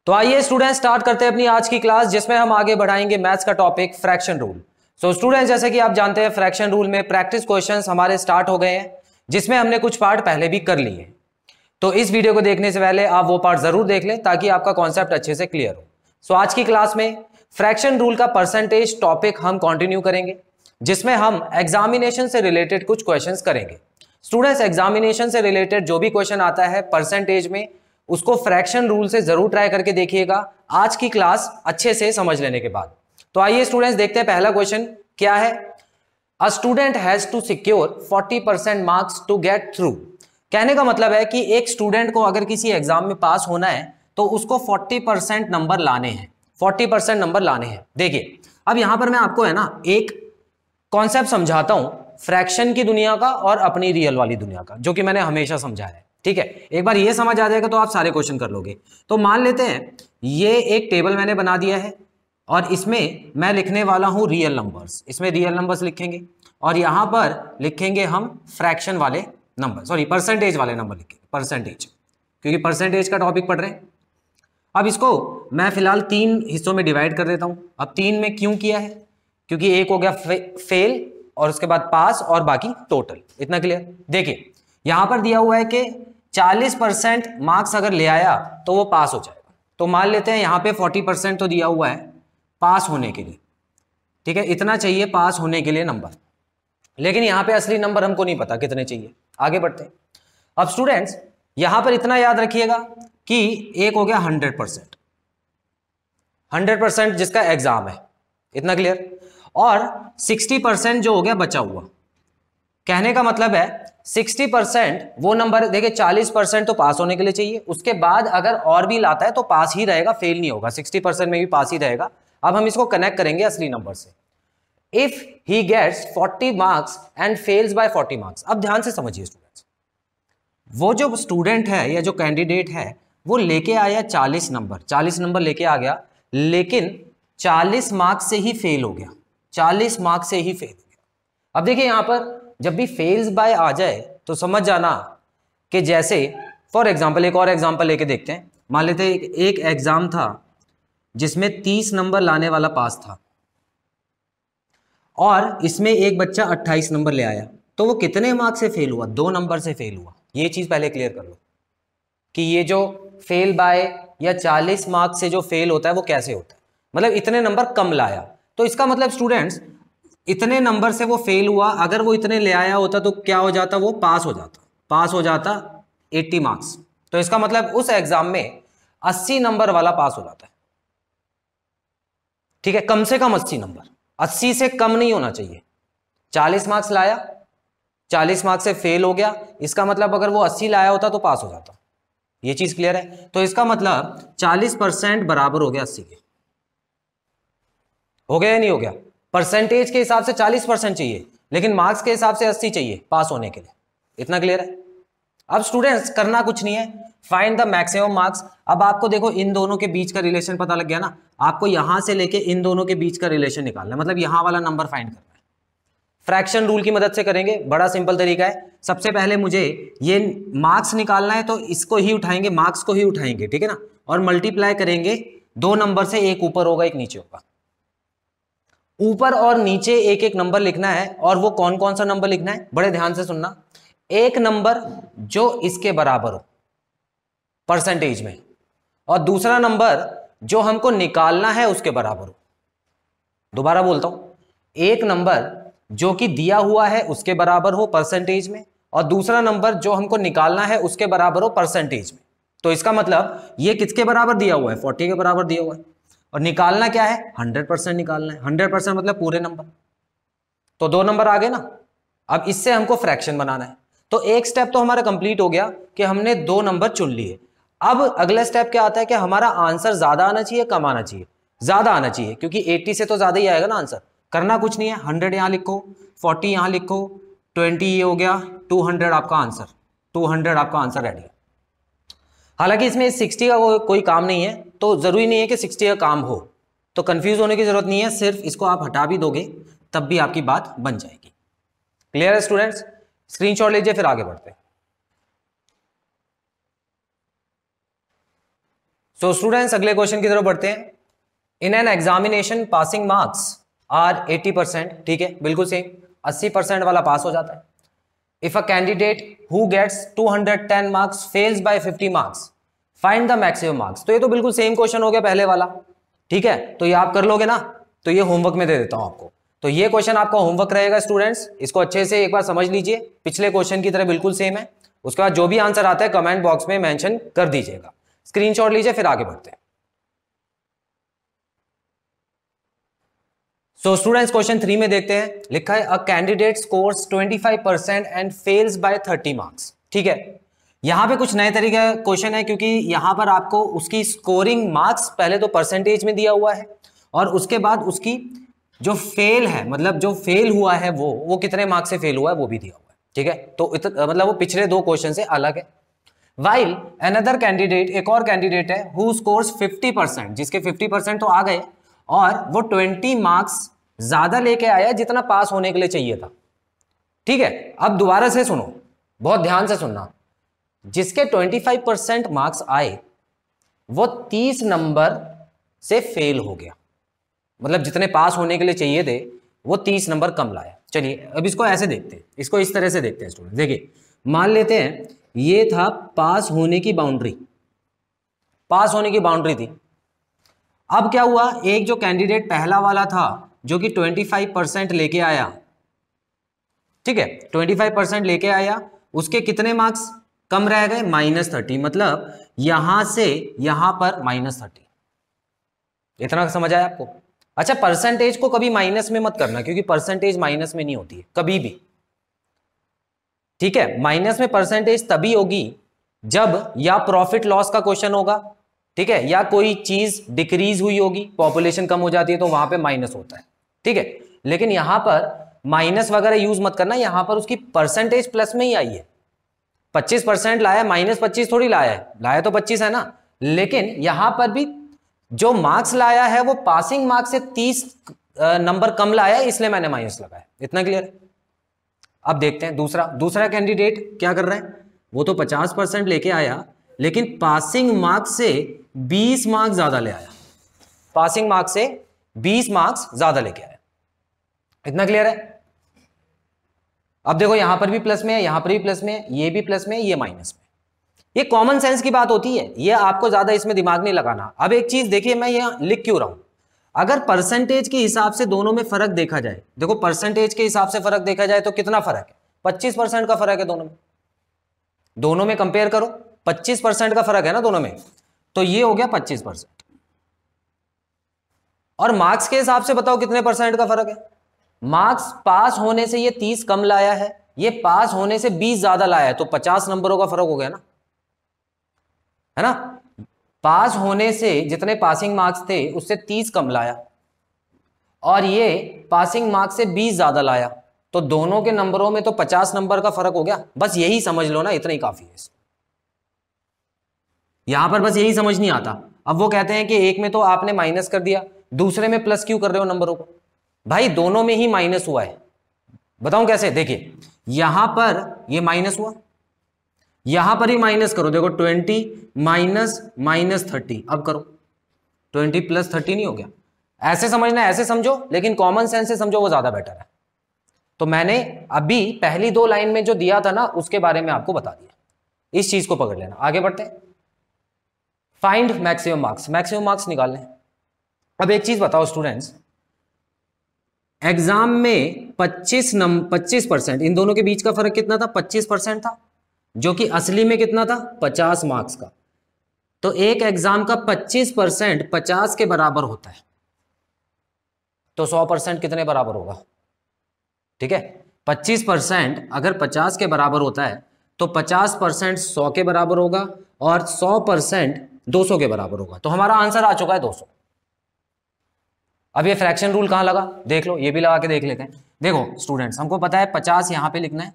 तो आइए student start करते हैं अपनी आज की क्लास, जिसमें हम आगे बढ़ाएंगे मैथ्स का topic fraction rule. So student, जैसे कि आप जानते हैं फ्रैक्शन रूल में प्रैक्टिस क्वेश्चंस हमारे स्टार्ट हो गए हैं, जिसमें हमने कुछ पार्ट पहले भी कर लिए। तो इस वीडियो को देखने से पहले आप वो पार्ट जरूर देख लें ताकि आपका कॉन्सेप्ट अच्छे से क्लियर हो। सो आज की क्लास में फ्रैक्शन रूल का परसेंटेज टॉपिक हम कंटिन्यू करेंगे, जिसमें हम एग्जामिनेशन से रिलेटेड कुछ क्वेश्चंस करेंगे। स्टूडेंट्स, एग्जामिनेशन से रिलेटेड जो भी क्वेश्चन आता है परसेंटेज में, उसको फ्रैक्शन रूल से जरूर ट्राई करके देखिएगा आज की क्लास अच्छे से समझ लेने के बाद। तो आइए स्टूडेंट्स देखते हैं पहला क्वेश्चन क्या है। A student has to secure 40% marks to get through. कहने का मतलब है कि एक स्टूडेंट को अगर किसी एग्जाम में पास होना है तो उसको 40% नंबर लाने हैं, 40% नंबर लाने हैं। देखिए, अब यहां पर मैं आपको है ना एक कॉन्सेप्ट समझाता हूं फ्रैक्शन की दुनिया का और अपनी रियल वाली दुनिया का, जो कि मैंने हमेशा समझाया है। ठीक है, एक बार ये समझ आ जाएगा तो आप सारे क्वेश्चन कर लोगे। तो मान लेते हैं ये एक टेबल मैंने बना दिया है और इसमें मैं लिखने वाला हूं रियल नंबर्स। इसमें रियल नंबर्स लिखेंगे और यहां पर लिखेंगे हम फ्रैक्शन वाले नंबर, सॉरी परसेंटेज वाले नंबर लिखेंगे, परसेंटेज, क्योंकि परसेंटेज का टॉपिक पढ़ रहे हैं। अब इसको मैं फिलहाल 3 हिस्सों में डिवाइड कर देता हूं। अब 3 में क्यों किया है? क्योंकि एक हो गया फेल और उसके बाद पास और बाकी टोटल। इतना क्लियर? देखिए, यहां पर दिया हुआ है कि 40% मार्क्स अगर ले आया तो वो पास हो जाएगा। तो मान लेते हैं यहां पे 40% तो दिया हुआ है पास होने के लिए। ठीक है, इतना चाहिए पास होने के लिए नंबर, लेकिन यहां पे असली नंबर हमको नहीं पता कितने चाहिए। आगे बढ़ते हैं। अब स्टूडेंट्स, यहां पर इतना याद रखिएगा कि एक हो गया 100%, 100% जिसका एग्जाम है। इतना क्लियर? और 60% जो हो गया बचा हुआ। कहने का मतलब है 60% वो नंबर, देखिए 40% तो पास होने के लिए चाहिए, उसके बाद अगर और भी लाता है तो पास ही रहेगा, फेल नहीं होगा, 60% में भी पास ही रहेगा। अब हम इसको कनेक्ट करेंगे असली नंबर से। If he gets 40 marks and fails by 40 marks. अब ध्यान से समझिए स्टूडेंट्स, वो जो स्टूडेंट है या जो कैंडिडेट है वो लेके आया 40 नंबर, 40 नंबर लेके आ गया, लेकिन 40 मार्क्स से ही फेल हो गया, 40 मार्क्स से ही फेल हो गया। अब देखिए यहां पर जब भी फेल्स बाय आ जाए तो समझ जाना कि जैसे फॉर एग्जांपल एक और एग्जांपल लेके देखते हैं। मान लेते हैं एक एग्जाम था जिसमें 30 नंबर लाने वाला पास था और इसमें एक बच्चा 28 नंबर ले आया, तो वो कितने मार्क्स से फेल हुआ? 2 नंबर से फेल हुआ। ये चीज पहले क्लियर कर लो कि ये जो फेल बाय या 40 मार्क्स से जो फेल होता है वो कैसे होता है। मतलब इतने नंबर कम लाया, तो इसका मतलब स्टूडेंट्स इतने नंबर से वो फेल हुआ। अगर वो इतने ले आया होता तो क्या हो जाता? वो पास हो जाता, पास हो जाता 80 मार्क्स। तो इसका मतलब उस एग्जाम में 80 नंबर वाला पास हो जाता है। ठीक है, कम से कम 80 नंबर, 80 से कम नहीं होना चाहिए। 40 मार्क्स लाया, 40 मार्क्स से फेल हो गया, इसका मतलब अगर वो 80 लाया होता तो पास हो जाता। ये चीज क्लियर है? तो इसका मतलब 40% बराबर हो गया 80 के। हो गया या नहीं हो गया? परसेंटेज के हिसाब से 40% चाहिए, लेकिन मार्क्स के हिसाब से 80 चाहिए पास होने के लिए। इतना क्लियर है? अब स्टूडेंट्स करना कुछ नहीं है, फाइंड द मैक्सिमम मार्क्स। अब आपको देखो इन दोनों के बीच का रिलेशन पता लग गया ना, आपको यहां से लेके इन दोनों के बीच का रिलेशन निकालना है, मतलब यहां वाला नंबर फाइंड करना है। फ्रैक्शन रूल की मदद से करेंगे, बड़ा सिंपल तरीका है। सबसे पहले मुझे ये मार्क्स निकालना है, तो इसको ही उठाएंगे, मार्क्स को ही उठाएंगे, ठीक है ना, और मल्टीप्लाई करेंगे 2 नंबर से, एक ऊपर होगा एक नीचे होगा। ऊपर और नीचे एक एक नंबर लिखना है, और वो कौन कौन सा नंबर लिखना है बड़े ध्यान से सुनना। एक नंबर जो इसके बराबर हो परसेंटेज में, और दूसरा नंबर जो हमको निकालना है उसके बराबर हो। दोबारा बोलता हूं, एक नंबर जो कि दिया हुआ है उसके बराबर हो परसेंटेज में, और दूसरा नंबर जो हमको निकालना है उसके बराबर हो परसेंटेज में। तो इसका मतलब ये किसके बराबर दिया हुआ है? 40 के बराबर दिया हुआ है, और निकालना क्या है? 100% निकालना है। 100% मतलब पूरे नंबर। तो 2 नंबर आ गए ना। अब इससे हमको फ्रैक्शन बनाना है। तो एक स्टेप तो हमारा कंप्लीट हो गया कि हमने 2 नंबर चुन लिए। अब अगला स्टेप क्या आता है कि हमारा आंसर ज्यादा आना चाहिए कम आना चाहिए? ज्यादा आना चाहिए, क्योंकि 80 से तो ज्यादा ही आएगा ना आंसर। करना कुछ नहीं है, 100 यहां लिखो, 40 यहां लिखो, 20 ये हो गया, 200 आपका आंसर, 200 आपका आंसर रेडी है। हालांकि इसमें 60 का कोई काम नहीं है, तो जरूरी नहीं है कि 60 का काम हो, तो कंफ्यूज होने की जरूरत नहीं है। सिर्फ इसको आप हटा भी दोगे तब भी आपकी बात बन जाएगी। क्लियर है स्टूडेंट्स? स्क्रीनशॉट लीजिए, फिर आगे बढ़ते हैं। सो स्टूडेंट्स अगले क्वेश्चन की तरफ बढ़ते हैं। In an examination passing marks are 80%, ठीक है बिल्कुल सेम, 80% वाला पास हो जाता है। If a candidate who gets 210 marks fails by 50 marks find the maximum marks. तो ये तो बिल्कुल सेम क्वेश्चन हो गया पहले वाला, ठीक है, तो ये आप कर लोगे ना, तो ये होमवर्क में दे देता हूं आपको। तो ये क्वेश्चन आपका होमवर्क रहेगा स्टूडेंट्स, इसको अच्छे से एक बार समझ लीजिए, पिछले क्वेश्चन की तरह बिल्कुल सेम है। उसके बाद जो भी आंसर आता है कमेंट बॉक्स में मेंशन कर दीजिएगा, स्क्रीनशॉट लीजिए, फिर आगे बढ़ते हैं। सो स्टूडेंट्स क्वेश्चन 3 में देखते हैं, लिखा है a candidate scores 25% and fails by 30 marks, ठीक है। यहां पे कुछ नए तरीके का क्वेश्चन है, क्योंकि यहां पर आपको उसकी स्कोरिंग मार्क्स पहले तो परसेंटेज में दिया हुआ है, और उसके बाद उसकी जो फेल है, मतलब जो फेल हुआ है वो कितने मार्क्स से फेल हुआ है वो भी दिया हुआ है, ठीक है। तो मतलब वो पिछले दो क्वेश्चन से अलग है। वाइल अनदर कैंडिडेट, एक और कैंडिडेट है, हु स्कोर्स 50%, जिसके 50% तो आ गए, और वो 20 मार्क्स ज्यादा लेके आया जितना पास होने के लिए चाहिए था, ठीक है। अब दोबारा से सुनो, बहुत ध्यान से सुनना, जिसके 25% मार्क्स आए वो 30 नंबर से फेल हो गया, मतलब जितने पास होने के लिए चाहिए थे वो 30 नंबर कम लाया। चलिए अब इसको ऐसे देखते हैं, इसको इस तरह से देखते हैं स्टूडेंट। देखिए मान लेते हैं ये था पास होने की बाउंड्री, पास होने की बाउंड्री थी। अब क्या हुआ, एक जो कैंडिडेट पहला वाला था जो कि 25% लेके आया, ठीक है, 25% लेके आया, उसके कितने मार्क्स कम रह गए, -30, मतलब यहां से यहां पर -30। इतना समझ आया आपको? अच्छा, परसेंटेज को कभी माइनस में मत करना, क्योंकि परसेंटेज माइनस में नहीं होती है कभी भी, ठीक है। माइनस में परसेंटेज तभी होगी जब या प्रॉफिट लॉस का क्वेश्चन होगा, ठीक है, या कोई चीज डिक्रीज हुई होगी, पॉपुलेशन कम हो जाती है तो वहां पे माइनस होता है, ठीक है। लेकिन यहां पर माइनस वगैरह यूज मत करना, यहां पर उसकी परसेंटेज प्लस में ही आई है, 25% लाया, -25 थोड़ी लाया है, लाया तो 25 है ना, लेकिन यहां पर भी जो मार्क्स लाया है वो पासिंग मार्क्स से 30 नंबर कम लाया है, इसलिए मैंने माइनस लगाया। इतना क्लियर है? अब देखते हैं दूसरा कैंडिडेट क्या कर रहा है। वो तो 50% लेके आया, लेकिन पासिंग मार्क्स से 20 मार्क्स ज्यादा ले आया, पासिंग मार्क्स से 20 मार्क्स ज्यादा लेके आया। इतना क्लियर है? अब देखो यहां पर भी प्लस में है, यहां पर भी प्लस में है, ये भी प्लस में है, ये माइनस में। ये कॉमन सेंस की बात होती है, ये आपको ज्यादा इसमें दिमाग नहीं लगाना। अब एक चीज देखिए, मैं यहां लिख क्यों रहा हूं, अगर परसेंटेज के हिसाब से दोनों में फर्क देखा जाए, देखो परसेंटेज के हिसाब से फर्क देखा जाए तो कितना फर्क है, 25% का फर्क है दोनों में कंपेयर करो, 25% का फर्क है ना दोनों में, तो ये हो गया 25%। और मार्क्स के हिसाब से बताओ कितने परसेंट का फर्क है। मार्क्स पास होने से ये 30 कम लाया है, ये पास होने से 20 ज्यादा लाया है, तो 50 नंबरों का फर्क हो गया ना, है ना। पास होने से जितने पासिंग मार्क्स थे उससे 30 कम लाया, और ये पासिंग मार्क्स से 20 ज्यादा लाया, तो दोनों के नंबरों में तो 50 नंबर का फर्क हो गया। बस यही समझ लो ना, इतना ही काफी है। यहां पर बस यही समझ नहीं आता। अब वो कहते हैं कि एक में तो आपने माइनस कर दिया, दूसरे में प्लस क्यों कर रहे हो नंबरों को। भाई दोनों में ही माइनस हुआ है, बताऊं कैसे। देखिए यहां पर ये माइनस हुआ, यहां पर ही माइनस करो, देखो 20 माइनस -30, अब करो 20 + 30 नहीं हो गया। ऐसे समझना, ऐसे समझो, लेकिन कॉमन सेंस से समझो, वो ज्यादा बेटर है। तो मैंने अभी पहली 2 लाइन में जो दिया था ना उसके बारे में आपको बता दिया, इस चीज को पकड़ लेना। आगे बढ़ते हैं, find maximum marks, maximum marks निकाल लें। अब एक चीज बताओ स्टूडेंट्स, एग्जाम में 25% इन दोनों के बीच का फर्क कितना था, 25% था, जो कि असली में कितना था, 50 मार्क्स का। तो एक एग्जाम का 25% 50 के बराबर होता है, तो 100% कितने बराबर होगा, ठीक है। 25% अगर 50 के बराबर होता है तो 50% 100 के बराबर होगा, और 100% 200 के बराबर होगा। तो हमारा आंसर आ चुका है 200। अब ये फ्रैक्शन रूल कहां लगा, देख लो, ये भी लगा के देख लेते हैं। देखो स्टूडेंट्स, हमको पता है 50 यहां पे लिखना है,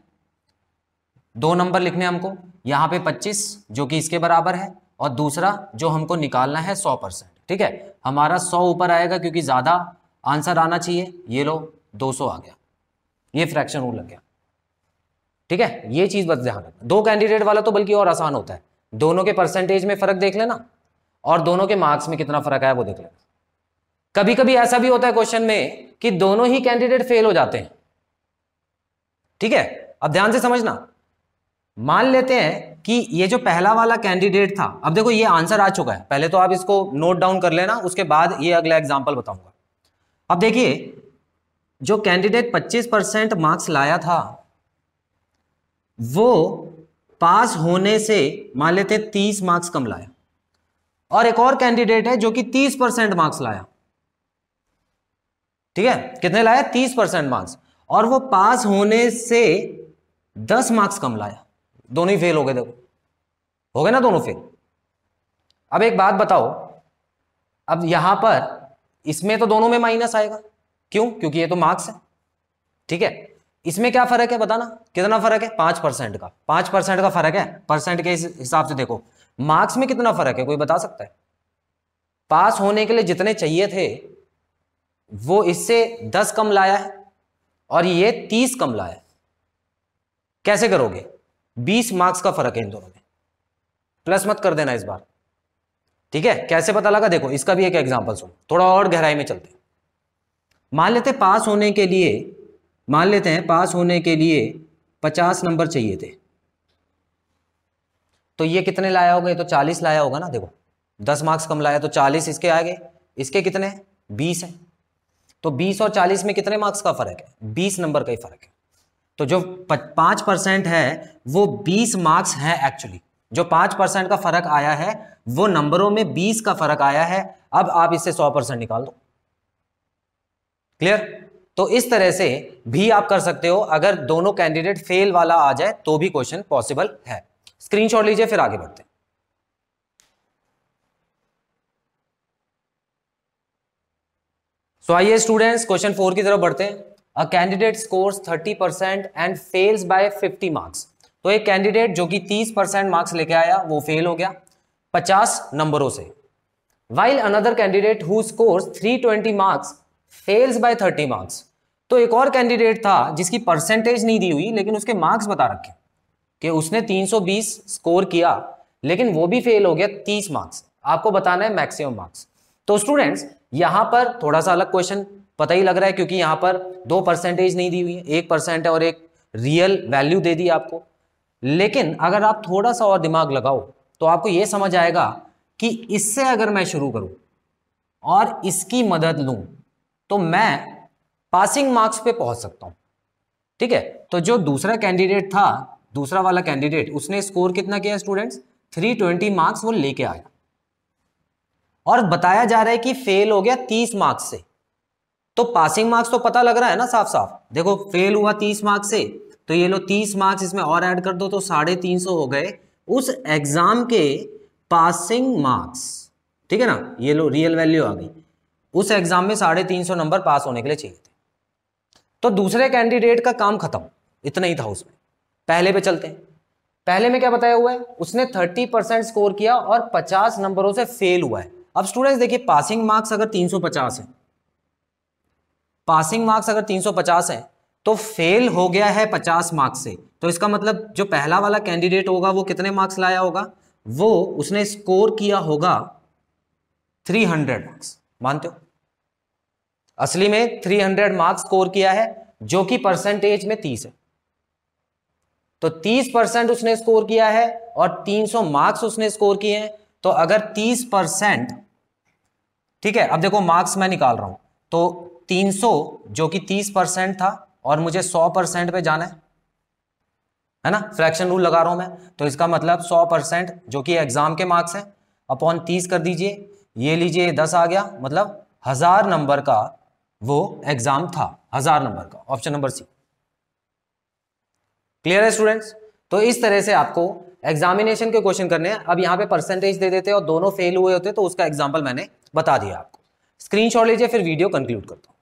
2 नंबर लिखने हमको, यहां पे 25 जो कि इसके बराबर है, और दूसरा जो हमको निकालना है 100%, ठीक है। हमारा 100 ऊपर आएगा क्योंकि ज्यादा आंसर आना चाहिए, ये लो 200 आ गया, ये फ्रैक्शन रूल लग गया, ठीक है। ये चीज बस ध्यान रखना। 2 कैंडिडेट वाला तो बल्कि और आसान होता है, दोनों के परसेंटेज में फर्क देख लेना, और दोनों के मार्क्स में कितना फर्क है वो देख लेना। कभी कभी ऐसा भी होता है क्वेश्चन में कि दोनों ही कैंडिडेट फेल हो जाते हैं। ठीक है, अब ध्यान से समझना। मान लेते हैं कि ये जो पहला वाला कैंडिडेट था, अब देखो ये आंसर आ चुका है, पहले तो आप इसको नोट डाउन कर लेना, उसके बाद ये अगला एग्जांपल बताऊंगा। अब देखिए, जो कैंडिडेट 25% मार्क्स लाया था वो पास होने से मान लेते 30 मार्क्स कम लाया, और एक और कैंडिडेट है जो कि 30% मार्क्स लाया। ठीक है, कितने लाया? 30% मार्क्स, और वो पास होने से 10 मार्क्स कम लाया। दोनों ही फेल हो गए। देखो, हो गए ना दोनों फेल। अब एक बात बताओ, अब यहां पर इसमें तो दोनों में माइनस आएगा, क्यों? क्योंकि ये तो मार्क्स है। ठीक है, इसमें क्या फर्क है बताना, कितना फर्क है? 5% का। 5% का फर्क है, परसेंट के हिसाब से देखो। मार्क्स में कितना फर्क है, कोई बता सकता है? पास होने के लिए जितने चाहिए थे वो इससे 10 कम लाया है, और ये 30 कम लाया है। कैसे करोगे? 20 मार्क्स का फर्क है इन दोनों में, प्लस मत कर देना इस बार। ठीक है, कैसे पता लगा? देखो, इसका भी एक एग्जांपल सुनो, थोड़ा और गहराई में चलते हैं। मान लेते हैं पास होने के लिए 50 नंबर चाहिए थे, तो ये कितने लाया होगा? ये तो 40 लाया होगा ना। देखो, 10 मार्क्स कम लाया तो 40 इसके आ गए, इसके कितने हैं? 20 है। तो 20 और 40 में कितने मार्क्स का फर्क है? 20 नंबर का ही फर्क है। तो जो 5% है वो 20 मार्क्स है एक्चुअली। जो 5% का फर्क आया है वो नंबरों में 20 का फर्क आया है। अब आप इससे 100% निकाल दो। क्लियर? तो इस तरह से भी आप कर सकते हो। अगर दोनों कैंडिडेट फेल वाला आ जाए तो भी क्वेश्चन पॉसिबल है। स्क्रीनशॉट लीजिए, फिर आगे बढ़ते हैं। सो आइए स्टूडेंट्स, क्वेश्चन 4 की तरफ बढ़ते हैं। A candidate scores 30% and fails by 50 marks. तो एक कैंडिडेट जो कि 30% मार्क्स लेके आया वो फेल हो गया 50 नंबरों से। While another candidate who scores 320 marks fails by 30 marks. तो एक और कैंडिडेट था जिसकी परसेंटेज नहीं दी हुई लेकिन उसके मार्क्स बता रखे कि उसने 320 स्कोर किया, लेकिन वो भी फेल हो गया 30 मार्क्स। आपको बताना है मैक्सिमम मार्क्स। तो स्टूडेंट्स, यहां पर थोड़ा सा अलग क्वेश्चन पता ही लग रहा है, क्योंकि यहां पर 2 परसेंटेज नहीं दी हुई है, 1% है और एक रियल वैल्यू दे दी आपको। लेकिन अगर आप थोड़ा सा और दिमाग लगाओ तो आपको यह समझ आएगा कि इससे अगर मैं शुरू करूं और इसकी मदद लूं तो मैं पासिंग मार्क्स पे पहुंच सकता हूं। ठीक है, तो जो दूसरा कैंडिडेट था, दूसरा वाला कैंडिडेट, उसने स्कोर कितना किया स्टूडेंट्स? 320 मार्क्स वो लेके आया, और बताया जा रहा है कि फेल हो गया 30 मार्क्स से। तो पासिंग मार्क्स तो पता लग रहा है ना साफ साफ। देखो, फेल हुआ 30 मार्क्स से, तो ये लो 30 मार्क्स इसमें और ऐड कर दो तो 350 हो गए उस एग्जाम के पासिंग मार्क्स। ठीक है ना, ये लो रियल वैल्यू आ गई। उस एग्जाम में 350 नंबर पास होने के लिए चाहिए थे। तो दूसरे कैंडिडेट का काम खत्म, इतना ही था उसमें। पहले पे चलते हैं। पहले में क्या बताया हुआ है? उसने 30% स्कोर किया और 50 नंबरों से फेल हुआ है। अब स्टूडेंट्स देखिए, पासिंग मार्क्स अगर 350 है, पासिंग मार्क्स अगर 350 है तो फेल हो गया है 50 मार्क्स से, तो इसका मतलब जो पहला वाला कैंडिडेट होगा वो कितने मार्क्स लाया होगा? वो उसने स्कोर किया होगा 300 मार्क्स। मानते हो? असली में 300 मार्क्स स्कोर किया है, जो कि परसेंटेज में 30 है। तो 30% उसने स्कोर किया है और 300 मार्क्स उसने स्कोर किए हैं। तो अगर 30%, ठीक है, अब देखो मार्क्स मैं निकाल रहा हूं, तो 300 जो कि 30% था और मुझे 100% पे जाना है ना, फ्रैक्शन रूल लगा रहा हूं मैं, तो इसका मतलब 100% जो कि एग्जाम के मार्क्स हैं अपॉन 30 कर दीजिए, ये लीजिए 10 आ गया, मतलब 1000 नंबर का वो एग्जाम था, 1000 नंबर का। Option number C. क्लियर है स्टूडेंट्स? तो इस तरह से आपको एग्जामिनेशन के क्वेश्चन करने हैं। अब यहां पे परसेंटेज दे देते और दोनों फेल हुए होते तो उसका एग्जांपल मैंने बता दिया आपको। स्क्रीनशॉट लीजिए, फिर वीडियो कंक्लूड करता हूं।